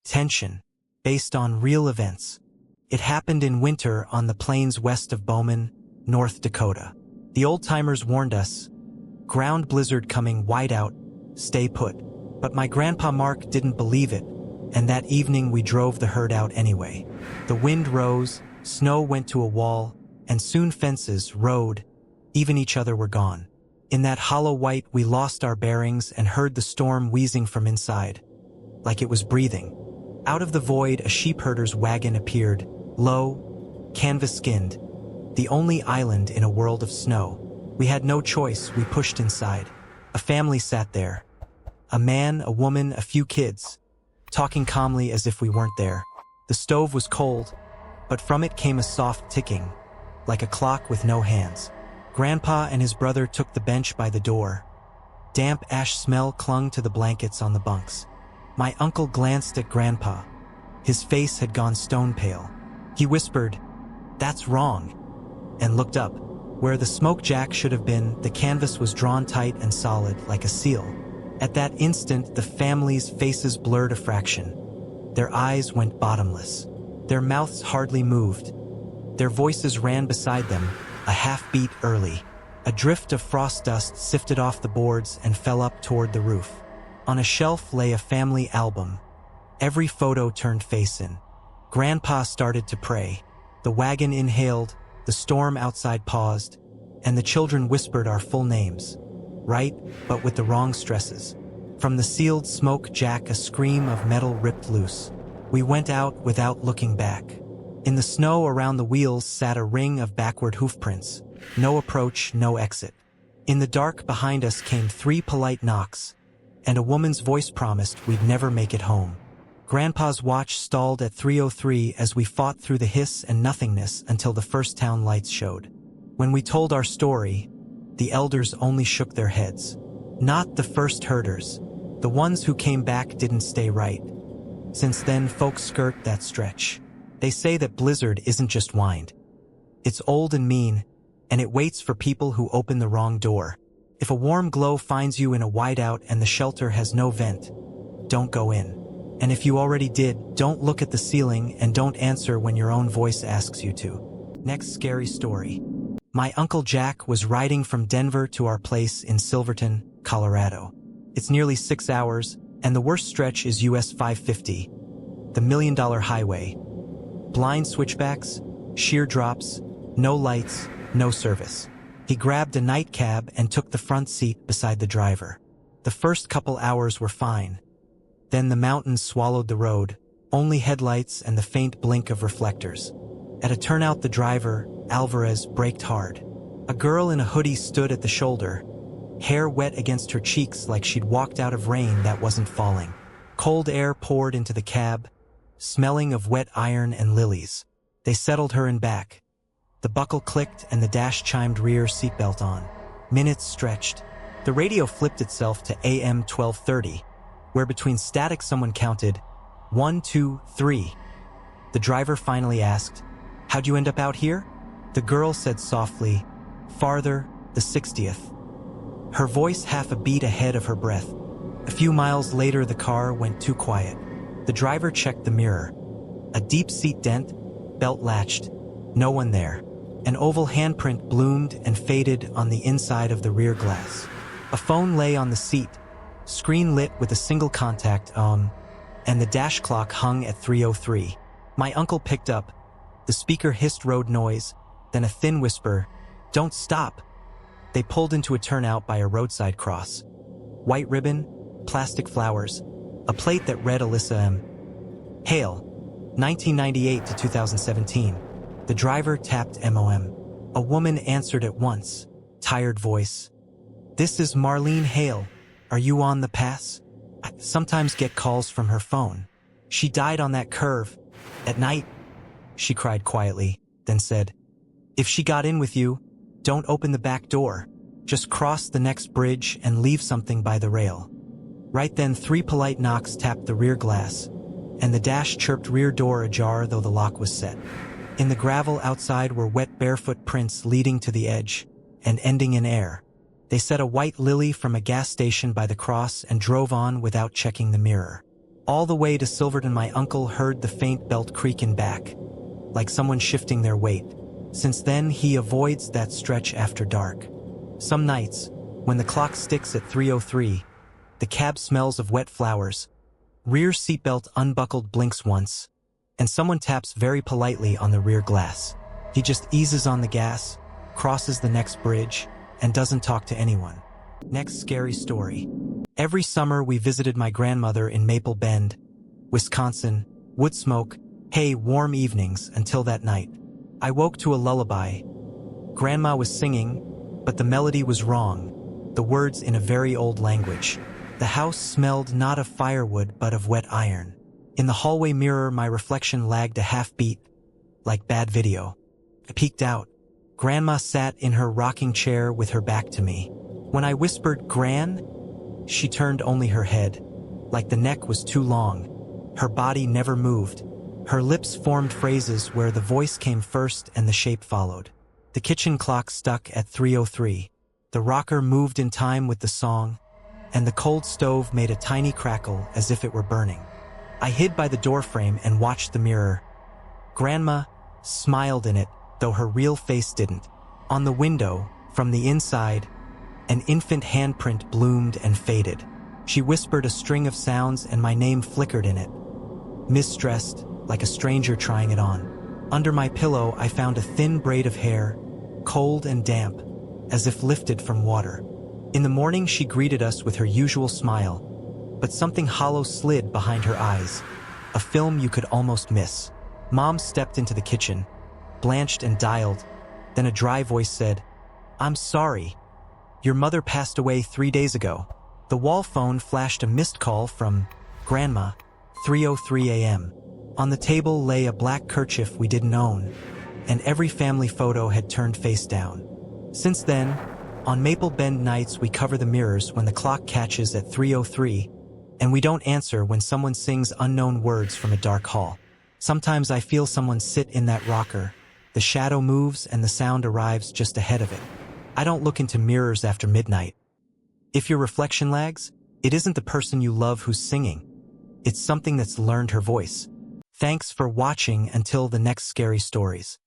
tension, based on real events. It happened in winter on the plains west of Bowman, North Dakota. The old-timers warned us, ground blizzard coming, whiteout, stay put. But my grandpa Mark didn't believe it, and that evening we drove the herd out anyway. The wind rose, snow went to a wall, and soon fences, road, even each other were gone. In that hollow white we lost our bearings and heard the storm wheezing from inside, like it was breathing. Out of the void a sheepherder's wagon appeared, low, canvas-skinned, the only island in a world of snow. We had no choice, we pushed inside. A family sat there. A man, a woman, a few kids, talking calmly as if we weren't there. The stove was cold, but from it came a soft ticking, like a clock with no hands. Grandpa and his brother took the bench by the door. Damp ash smell clung to the blankets on the bunks. My uncle glanced at Grandpa. His face had gone stone pale. He whispered, "That's wrong," and looked up. Where the smoke jack should have been, the canvas was drawn tight and solid, like a seal. At that instant, the family's faces blurred a fraction. Their eyes went bottomless. Their mouths hardly moved. Their voices ran beside them, a half-beat early. A drift of frost dust sifted off the boards and fell up toward the roof. On a shelf lay a family album. Every photo turned face in. Grandpa started to pray. The wagon inhaled, the storm outside paused, and the children whispered our full names. Right, but with the wrong stresses. From the sealed smoke jack a scream of metal ripped loose. We went out without looking back. In the snow around the wheels sat a ring of backward hoofprints. No approach, no exit. In the dark behind us came 3 polite knocks, and a woman's voice promised we'd never make it home. Grandpa's watch stalled at 3:03 as we fought through the hiss and nothingness until the first town lights showed. When we told our story, the elders only shook their heads. Not the first herders. The ones who came back didn't stay right. Since then, folks skirt that stretch. They say that blizzard isn't just wind. It's old and mean, and it waits for people who open the wrong door. If a warm glow finds you in a whiteout and the shelter has no vent, don't go in. And if you already did, don't look at the ceiling and don't answer when your own voice asks you to. Next scary story. My Uncle Jack was riding from Denver to our place in Silverton, Colorado. It's nearly 6 hours, and the worst stretch is US 550, the $1 Million Highway. Blind switchbacks, sheer drops, no lights, no service. He grabbed a night cab and took the front seat beside the driver. The first couple hours were fine. Then the mountains swallowed the road, only headlights and the faint blink of reflectors. At a turnout the driver, Alvarez, braked hard. A girl in a hoodie stood at the shoulder, hair wet against her cheeks like she'd walked out of rain that wasn't falling. Cold air poured into the cab, smelling of wet iron and lilies. They settled her in back. The buckle clicked and the dash chimed rear seatbelt on. Minutes stretched. The radio flipped itself to AM 1230, where between static someone counted 1, 2, 3. The driver finally asked, "How'd you end up out here?" The girl said softly, "Farther, the 60th." Her voice half a beat ahead of her breath. A few miles later the car went too quiet. The driver checked the mirror. A deep seat dent, belt latched. No one there. An oval handprint bloomed and faded on the inside of the rear glass. A phone lay on the seat, screen lit with a single contact, and the dash clock hung at 3:03. My uncle picked up. The speaker hissed road noise, then a thin whisper, "Don't stop." They pulled into a turnout by a roadside cross. White ribbon, plastic flowers, a plate that read Alyssa M. Hale, 1998 to 2017. The driver tapped MOM. A woman answered at once, tired voice. "This is Marlene Hale. Are you on the pass?" I sometimes get calls from her phone. "She died on that curve. At night," she cried quietly, then said, "If she got in with you, don't open the back door. Just cross the next bridge and leave something by the rail." Right then 3 polite knocks tapped the rear glass, and the dash chirped rear door ajar though the lock was set. In the gravel outside were wet barefoot prints leading to the edge and ending in air. They set a white lily from a gas station by the cross and drove on without checking the mirror. All the way to Silverton my uncle heard the faint belt creaking back, like someone shifting their weight. Since then he avoids that stretch after dark. Some nights, when the clock sticks at 3:03, the cab smells of wet flowers, rear seatbelt unbuckled blinks once, and someone taps very politely on the rear glass. He just eases on the gas, crosses the next bridge, and doesn't talk to anyone. Next scary story. Every summer we visited my grandmother in Maple Bend, Wisconsin, wood smoke, hay, warm evenings until that night. I woke to a lullaby. Grandma was singing, but the melody was wrong, the words in a very old language. The house smelled not of firewood but of wet iron. In the hallway mirror my reflection lagged a half beat, like bad video. I peeked out. Grandma sat in her rocking chair with her back to me. When I whispered, "Gran," she turned only her head, like the neck was too long. Her body never moved. Her lips formed phrases where the voice came first and the shape followed. The kitchen clock stuck at 3:03. The rocker moved in time with the song, and the cold stove made a tiny crackle as if it were burning. I hid by the doorframe and watched the mirror. Grandma smiled in it, though her real face didn't. On the window, from the inside, an infant handprint bloomed and faded. She whispered a string of sounds and my name flickered in it. Misdressed, like a stranger trying it on. Under my pillow I found a thin braid of hair, cold and damp, as if lifted from water. In the morning she greeted us with her usual smile, but something hollow slid behind her eyes, a film you could almost miss. Mom stepped into the kitchen, blanched and dialed, then a dry voice said, "I'm sorry. Your mother passed away 3 days ago." The wall phone flashed a missed call from Grandma, 3:03 a.m. On the table lay a black kerchief we didn't own, and every family photo had turned face down. Since then, on Maple Bend nights we cover the mirrors when the clock catches at 3:03, and we don't answer when someone sings unknown words from a dark hall. Sometimes I feel someone sit in that rocker. The shadow moves and the sound arrives just ahead of it. I don't look into mirrors after midnight. If your reflection lags, it isn't the person you love who's singing. It's something that's learned her voice. Thanks for watching until the next scary stories.